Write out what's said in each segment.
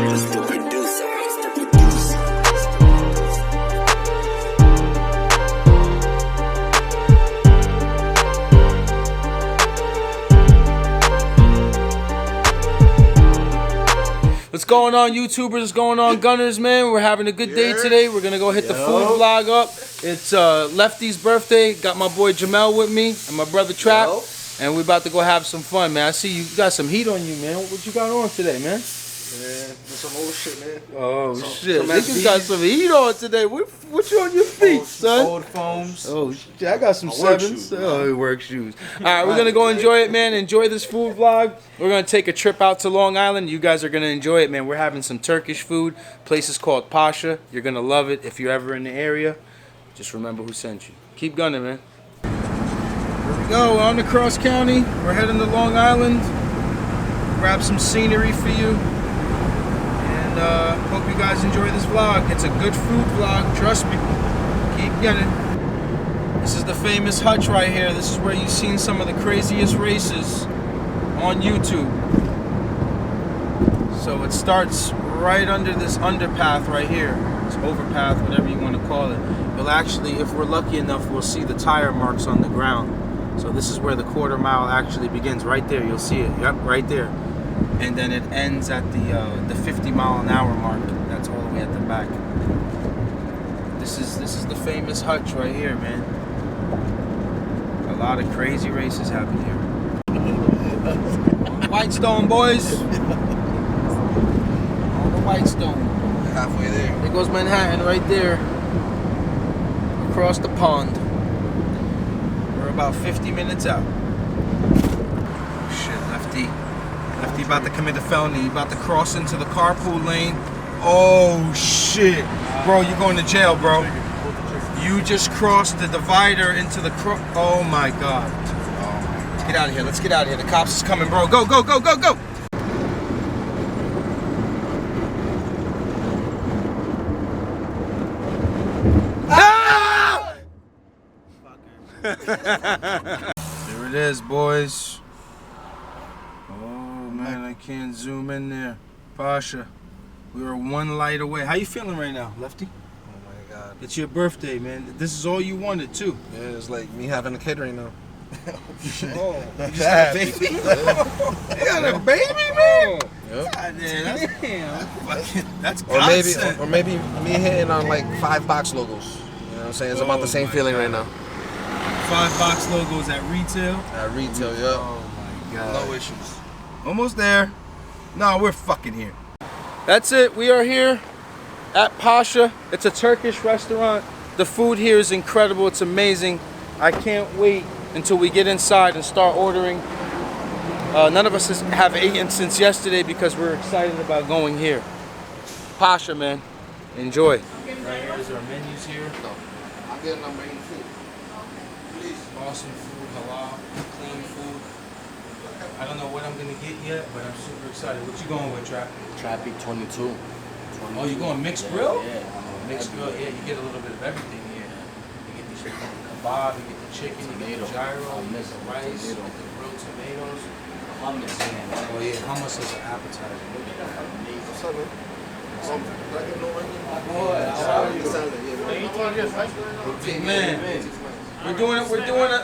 It's the producer. What's going on, YouTubers? What's going on, Gunners, man? We're having a good day today. We're gonna go hit the food vlog up. It's Lefty's birthday. Got my boy Jamel with me and my brother Trap, and we're about to go have some fun, man. I see you got some heat on you, man. What you got on today, man? Man, some old shit, man. Oh shit, niggas got some heat on today. What you on your feet, son? Old foams. Oh shit, I got some sevens. Oh, work shoes. All right, we're gonna go enjoy it, man. Enjoy this food vlog. We're gonna take a trip out to Long Island. You guys are gonna enjoy it, man. We're having some Turkish food. Place is called Pasha. You're gonna love it if you're ever in the area. Just remember who sent you. Keep gunning, man. Here we go. We're on the Cross County. We're heading to Long Island. Grab some scenery for you. Hope you guys enjoy this vlog. It's a good food vlog, trust me. Keep gunning. This is the famous Hutch right here. This is where you've seen some of the craziest races on YouTube. So it starts right under this underpath right here. This overpath, whatever you want to call it. You'll actually, if we're lucky enough, we'll see the tire marks on the ground. So this is where the quarter mile actually begins, right there. You'll see it, yep, right there. And then it ends at the 50-mile-an-hour mark. That's all the way at the back. This is the famous Hutch right here, man. A lot of crazy races happen here. Whitestone, boys. On the Whitestone. Halfway there. There goes Manhattan right there. Across the pond. We're about 50 minutes out. Oh, shit, Lefty. Lefty about to commit a felony. He about to cross into the carpool lane. Oh shit. Bro, you're going to jail, bro. You just crossed the divider into the oh my god. Let's get out of here. Let's get out of here. The cops is coming, bro. Go, go, go, go, go. Ah! There it is, boys. Man, I can't zoom in there. Pasha, we were one light away. How you feeling right now, Lefty? Oh my god. It's your birthday, man. This is all you wanted, too. Yeah, it's like me having a kid right now. Oh, you just got a baby? You got a baby, man? Yep. God, damn, that's godsend. Or maybe me hitting on like 5 box logos. You know what I'm saying? It's about the same feeling right now. 5 box logos at retail? At retail, yeah. Oh my god. No issues. Almost there. No, we're fucking here. That's it. We are here at Pasha. It's a Turkish restaurant. The food here is incredible. It's amazing. I can't wait until we get inside and start ordering. None of us have eaten since yesterday because we're excited about going here. Pasha, man. Enjoy. Right here is our menus here. I'll get number 18. Please. Awesome food, halal, clean food. I don't know what I'm gonna get yet, but I'm super excited. What you going with, Trap? Trappy 22. Oh, you going mixed grill? Yeah. Mixed grill, yeah, you get a little bit of everything here. You get the kebab, you get the chicken, you get the gyro, you get the rice, you get the grilled tomatoes. Hummus. Oh yeah, hummus is an appetizer. What's up, man? Man,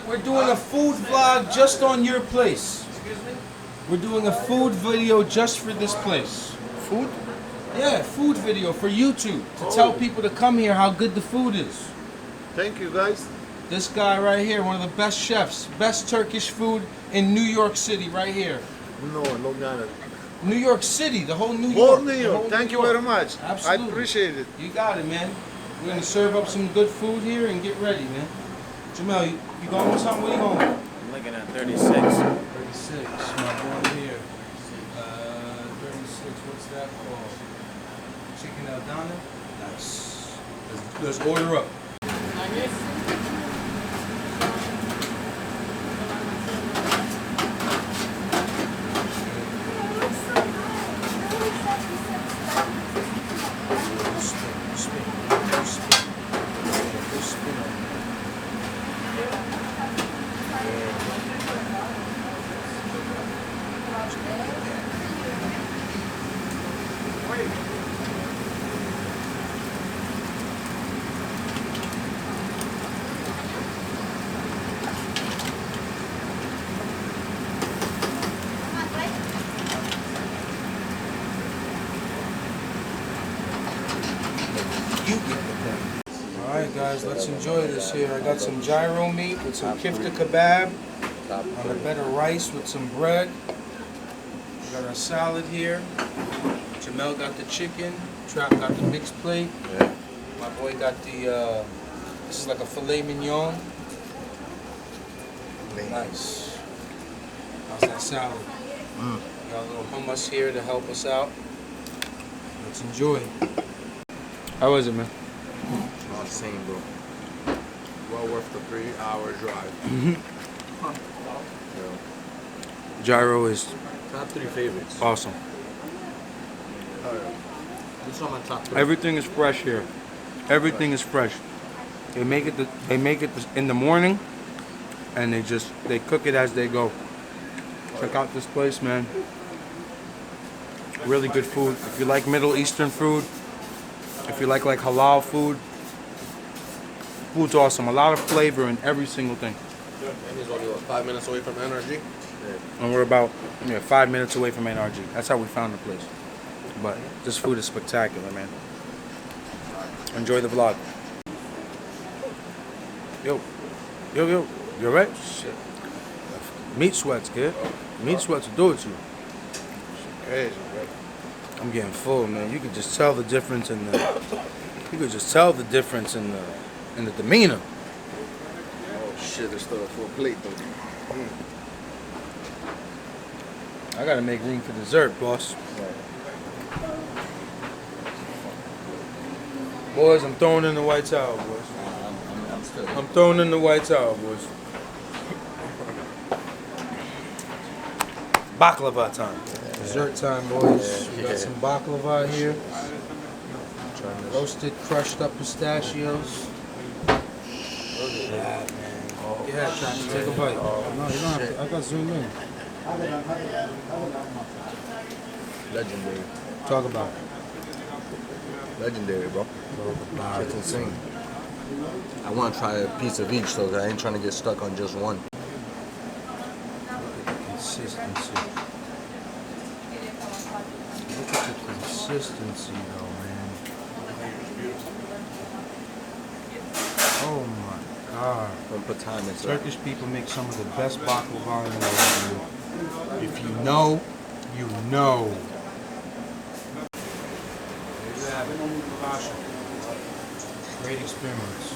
we're doing a food vlog just on your place. We're doing a food video just for this place. Food? Yeah, food video for YouTube to tell people to come here how good the food is. Thank you, guys. This guy right here, one of the best chefs, best Turkish food in New York City, right here. No, Long Island. New York City, the whole New Whole York. New York. Thank you very much. Absolutely. I appreciate it. You got it, man. We're gonna serve up some good food here and get ready, man. Jamel, you going with something? What are you going with? I'm looking at 36. 36, my boy here. 36, what's that called? Chicken al dana? Nice. Let's order up. guys, let's enjoy this here. I got some gyro meat with some kifta kebab on a bed of rice with some bread. We got our salad here. Jamel got the chicken. Trap got the mixed plate. Yeah. My boy got the, this is like a filet mignon. Nice. How's that salad? Got a little hummus here to help us out. Let's enjoy. How was it, man? Not the same, bro. Well worth the 3-hour drive. Gyro is Top 3 favorites. awesome. Oh, yeah. This is on my top 3. Everything is fresh here. Everything is fresh. They make it in the morning, and they cook it as they go. Check out this place, man. Really good food. If you like Middle Eastern food, if you like halal food, food's awesome. A lot of flavor in every single thing. And he's only, 5 minutes away from NRG? Yeah. And we're about 5 minutes away from NRG. That's how we found the place. But this food is spectacular, man. Enjoy the vlog. Yo. You alright? Shit. Meat sweats, kid. Meat sweats will do it to you. Crazy, bro. I'm getting full, man. You can just tell the difference in the. You could just tell the difference in the demeanor. Oh shit, there's still a full plate though. I gotta make room for dessert, boss. Boys, I'm throwing in the white towel, boys. I'm throwing in the white towel, boys. Baklava time. Dessert time, boys. We got some baklava here. Roasted, crushed up pistachios. Look at that, man. Go ahead, Travis, take a bite. No, you don't have to. I got zoom in. Legendary. Talk about it. Legendary, bro. It's insane. I want to try a piece of each, so I ain't trying to get stuck on just one. Consistency. Look at the consistency, though, man. Oh my God. Don't put time into it. Turkish people make some of the best baklava in the world, man. If you know, you know. There you have it. Pasha. Great experience.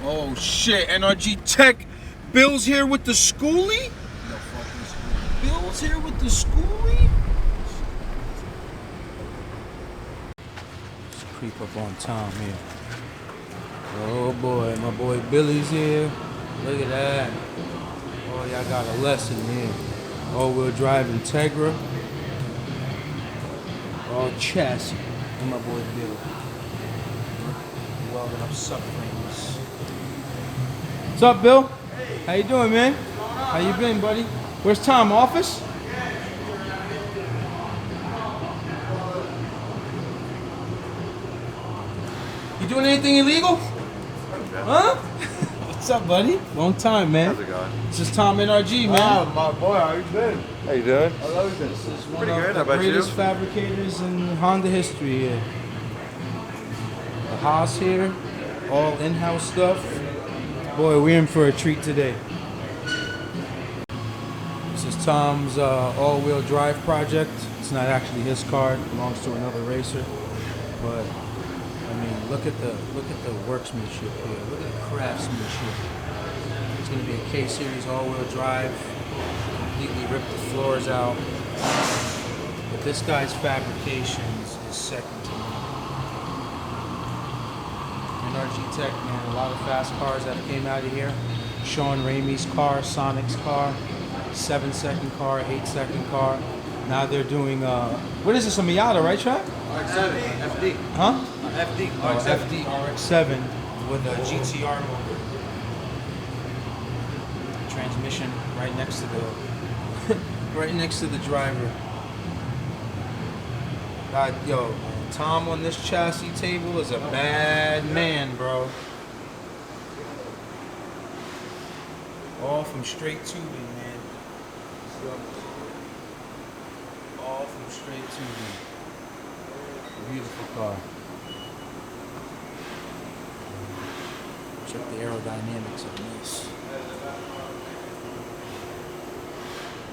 Oh shit, NRG Tech. Bill's here with the schoolie? Bill's here with the schoolie? Let's creep up on Tom here. Oh boy, my boy Billy's here. Look at that. Oh, y'all got a lesson here. All-wheel drive Integra. All chassis. And my boy Bill. Welding up subframes. What's up, Bill? How you doing, man? How you been, buddy? Where's Tom? Office? You doing anything illegal? Huh? What's up, buddy? Long time, man. How's it going? This is Tom NRG, man. Ah, my boy, how you been? How you doing? This is one Pretty of good, the how about greatest you? fabricators in Honda history here. The house here, all in-house stuff. Boy, we're in for a treat today. This is Tom's all-wheel drive project. It's not actually his car; it belongs to another racer. But I mean, look at the workmanship here. Look at the craftsmanship. It's going to be a K-Series all-wheel drive. Completely rip the floors out. But this guy's fabrications is second to none. NRG Tech, man, a lot of fast cars that came out of here. Sean Ramey's car, Sonic's car, 7-second car, 8-second car. Now they're doing, what is this, a Miata, right, Trap? RX-7, FD. Huh? FD, Oh, RX-7. FD RX-7 with a GTR motor. Transmission right next to the right next to the driver. God, yo, Tom on this chassis table is a bad man, bro. All from straight tubing, man. All from straight tubing. Beautiful car. Check the aerodynamics of this.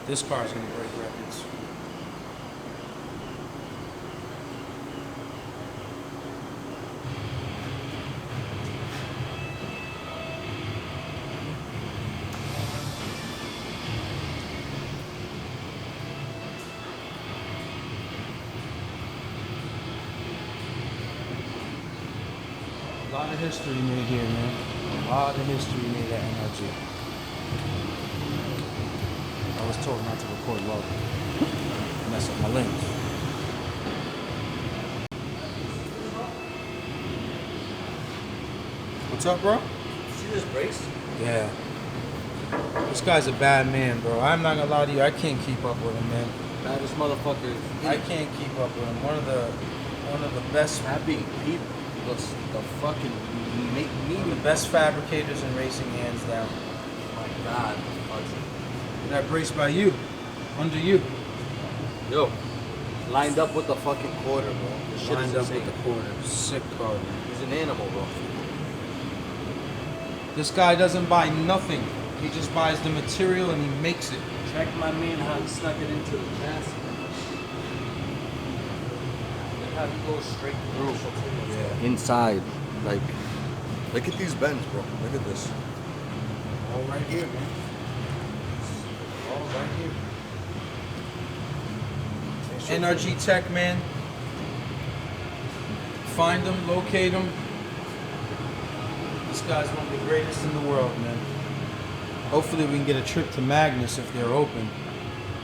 This car is going to break records. A lot of history made here, man. A lot of history made at NRG. I was told not to record low. Mess up my links. What's up, bro? See this brakes? Yeah. This guy's a bad man, bro. I'm not gonna lie to you. I can't keep up with him, man. Baddest motherfucker. I can't keep up with him. One of the best, Happy people. The fucking make me one of the best fabricators in racing, hands down. Oh my god. Hutch. That braced by you, under you. Yo. Lined up with the fucking quarter, bro. This shit Lined is up insane. with the quarter. Sick car. He's an animal, bro. This guy doesn't buy nothing. He just buys the material and he makes it. Check my man how he snuck it into the chassis. Look how he goes straight through. Yeah. Inside, like, look at these bends, bro. Look at this. All right here, man. All right here. NRG Tech, man. Find them, locate them. This guy's one of the greatest in the world, man. Hopefully we can get a trip to Magnus if they're open.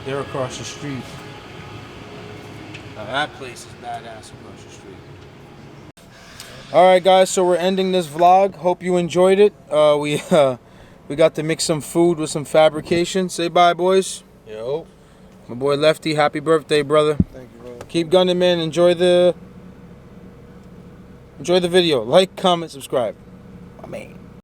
They're across the street. Now that place is badass across the street. Alright guys, so we're ending this vlog. Hope you enjoyed it. We got to mix some food with some fabrication. Say bye, boys. Yo. My boy Lefty, happy birthday, brother. Thank you, brother. Keep gunning, man. Enjoy the video. Like, comment, subscribe. My man.